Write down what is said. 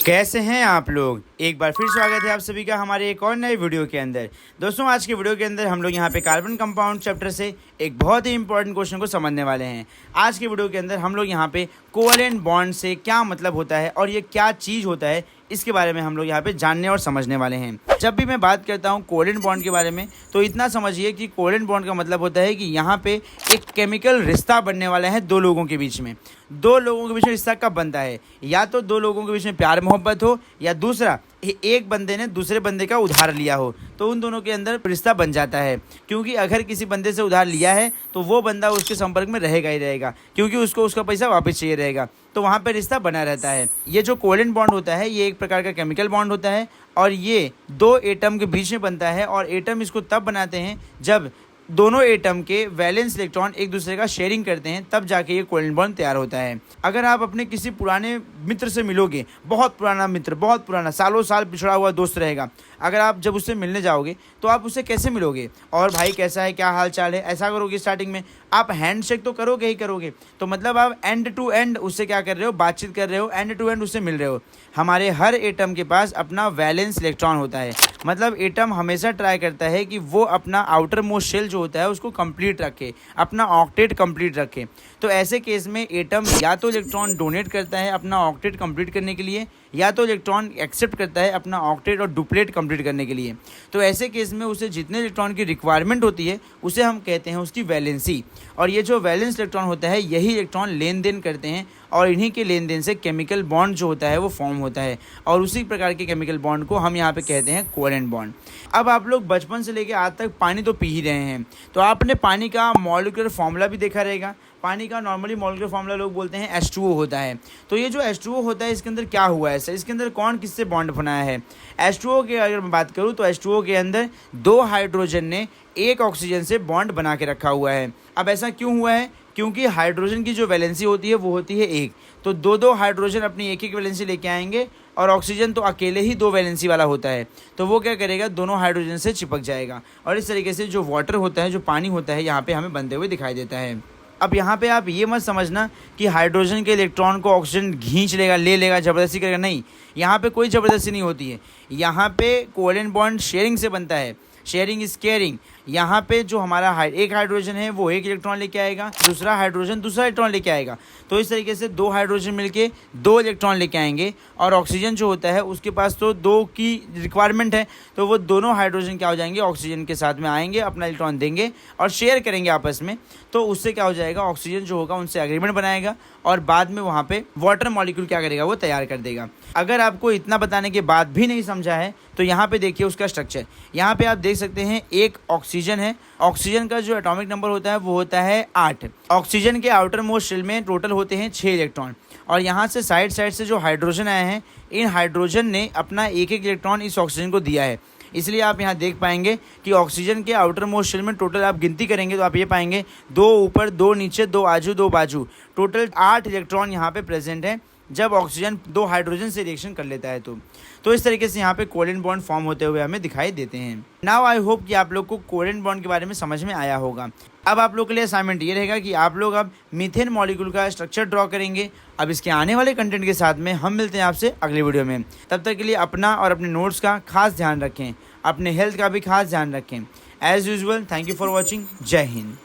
कैसे हैं आप लोग। एक बार फिर स्वागत है आप सभी का हमारे एक और नए वीडियो के अंदर। दोस्तों आज के वीडियो के अंदर हम लोग यहाँ पे कार्बन कंपाउंड चैप्टर से एक बहुत ही इंपॉर्टेंट क्वेश्चन को समझने वाले हैं। आज के वीडियो के अंदर हम लोग यहाँ पे कोवैलेंट बॉन्ड से क्या मतलब होता है और ये क्या चीज़ होता है इसके बारे में हम लोग यहाँ पे जानने और समझने वाले हैं। जब भी मैं बात करता हूँ कोवैलेंट बॉन्ड के बारे में तो इतना समझिए कि कोवैलेंट बॉन्ड का मतलब होता है कि यहाँ पे एक केमिकल रिश्ता बनने वाला है दो लोगों के बीच में। दो लोगों के बीच में रिश्ता कब बनता है, या तो दो लोगों के बीच में प्यार मोहब्बत हो या दूसरा एक बंदे ने दूसरे बंदे का उधार लिया हो तो उन दोनों के अंदर रिश्ता बन जाता है। क्योंकि अगर किसी बंदे से उधार लिया है तो वो बंदा उसके संपर्क में रहेगा ही रहेगा, क्योंकि उसको उसका पैसा वापस चाहिए रहेगा, तो वहाँ पे रिश्ता बना रहता है। ये जो कोवैलेंट बॉन्ड होता है ये एक प्रकार का केमिकल बॉन्ड होता है और ये दो एटम के बीच में बनता है। और एटम इसको तब बनाते हैं जब दोनों एटम के वैलेंस इलेक्ट्रॉन एक दूसरे का शेयरिंग करते हैं, तब जाके ये कोवैलेंट बॉन्ड तैयार होता है। अगर आप अपने किसी पुराने मित्र से मिलोगे, बहुत पुराना मित्र, बहुत पुराना सालों साल पिछड़ा हुआ दोस्त रहेगा, अगर आप जब उससे मिलने जाओगे तो आप उससे कैसे मिलोगे, और भाई कैसा है, क्या हाल चाल है, ऐसा करोगे। स्टार्टिंग में आप हैंडशेक तो करोगे ही करोगे, तो मतलब आप एंड टू एंड उससे क्या कर रहे हो, बातचीत कर रहे हो, एंड टू एंड उससे मिल रहे हो। हमारे हर एटम के पास अपना वैलेंस इलेक्ट्रॉन होता है, मतलब एटम हमेशा ट्राई करता है कि वो अपना आउटर मोस्ट शेल जो होता है उसको कंप्लीट रखे, अपना ऑक्टेट कंप्लीट रखे। तो ऐसे केस में एटम या तो इलेक्ट्रॉन डोनेट करता है अपना ऑक्टेट कंप्लीट करने के लिए, या तो इलेक्ट्रॉन एक्सेप्ट करता है अपना ऑक्टेट और डुप्लेट कंप्लीट करने के लिए। तो ऐसे केस में उसे जितने इलेक्ट्रॉन की रिक्वायरमेंट होती है उसे हम कहते हैं उसकी वैलेंसी। और ये जो वैलेंस इलेक्ट्रॉन होता है यही इलेक्ट्रॉन लेन देन करते हैं और इन्हीं के लेन देन से केमिकल बॉन्ड जो होता है वो फॉर्म होता है, और उसी प्रकार के केमिकल बॉन्ड को हम यहाँ पे कहते हैं कोवैलेंट बॉन्ड। अब आप लोग बचपन से लेकर आज तक पानी तो पी ही रहे हैं, तो आपने पानी का मॉलिक्यूलर फॉर्मूला भी देखा रहेगा। पानी का नॉर्मली मॉलिक्यूलर फॉर्मूला लोग बोलते हैं H2O होता है। तो ये जो H2O होता है इसके अंदर क्या हुआ है, इसके अंदर कौन किससे बॉन्ड बनाया है। H2O के अगर मैं बात करूँ तो H2O के अंदर दो हाइड्रोजन ने एक ऑक्सीजन से बॉन्ड बना के रखा हुआ है। अब ऐसा क्यों हुआ है, क्योंकि हाइड्रोजन की जो वैलेंसी होती है वो होती है एक, तो दो हाइड्रोजन अपनी एक एक वैलेंसी लेके आएंगे, और ऑक्सीजन तो अकेले ही दो वैलेंसी वाला होता है, तो वो क्या करेगा, दोनों हाइड्रोजन से चिपक जाएगा। और इस तरीके से जो वाटर होता है, जो पानी होता है, यहाँ पे हमें बनते हुए दिखाई देता है। अब यहाँ पे आप ये मत समझना कि हाइड्रोजन के इलेक्ट्रॉन को ऑक्सीजन खींच लेगा, ले लेगा, ज़बरदस्ती करेगा, नहीं, यहाँ पे कोई ज़बरदस्ती नहीं होती है। यहाँ पे कोवैलेंट बॉन्ड शेयरिंग से बनता है, शेयरिंग इज केयरिंग। यहाँ पे जो हमारा एक हाइड्रोजन है वो एक इलेक्ट्रॉन लेके आएगा, दूसरा हाइड्रोजन दूसरा इलेक्ट्रॉन लेके आएगा, तो इस तरीके से दो हाइड्रोजन मिलके दो इलेक्ट्रॉन लेके आएंगे। और ऑक्सीजन जो होता है उसके पास तो दो की रिक्वायरमेंट है, तो वो दोनों हाइड्रोजन क्या हो जाएंगे, ऑक्सीजन के साथ में आएंगे, अपना इलेक्ट्रॉन देंगे और शेयर करेंगे आपस में। तो उससे क्या हो जाएगा, ऑक्सीजन जो होगा उनसे एग्रीमेंट बनाएगा और बाद में वहाँ पे वाटर मॉलिक्यूल क्या करेगा, वो तैयार कर देगा। अगर आपको इतना बताने के बाद भी नहीं समझा है तो यहाँ पे देखिए उसका स्ट्रक्चर। यहाँ पे आप देख सकते हैं एक ऑक्सीजन है, ऑक्सीजन का जो एटॉमिक नंबर होता है वो होता है 8। ऑक्सीजन के आउटर मोस्ट शेल में टोटल होते हैं 6 इलेक्ट्रॉन, और यहाँ से साइड से जो हाइड्रोजन आए हैं, इन हाइड्रोजन ने अपना एक एक इलेक्ट्रॉन इस ऑक्सीजन को दिया है। इसलिए आप यहाँ देख पाएंगे कि ऑक्सीजन के आउटर मोस्ट शेल में टोटल आप गिनती करेंगे तो आप ये पाएंगे 2 ऊपर, 2 नीचे, 2 आजू, 2 बाजू, टोटल 8 इलेक्ट्रॉन यहाँ पे प्रेजेंट है जब ऑक्सीजन 2 हाइड्रोजन से रिएक्शन कर लेता है। तो इस तरीके से यहाँ पे कोवैलेंट बॉन्ड फॉर्म होते हुए हमें दिखाई देते हैं। नाउ आई होप कि आप लोग को कोवैलेंट बॉन्ड के बारे में समझ में आया होगा। अब आप लोग के लिए असाइनमेंट ये रहेगा कि आप लोग अब मीथेन मॉलिक्यूल का स्ट्रक्चर ड्रॉ करेंगे। अब इसके आने वाले कंटेंट के साथ में हम मिलते हैं आपसे अगले वीडियो में। तब तक के लिए अपना और अपने नोट्स का खास ध्यान रखें, अपने हेल्थ का भी खास ध्यान रखें। As usual, thank you for watching. जय हिंद।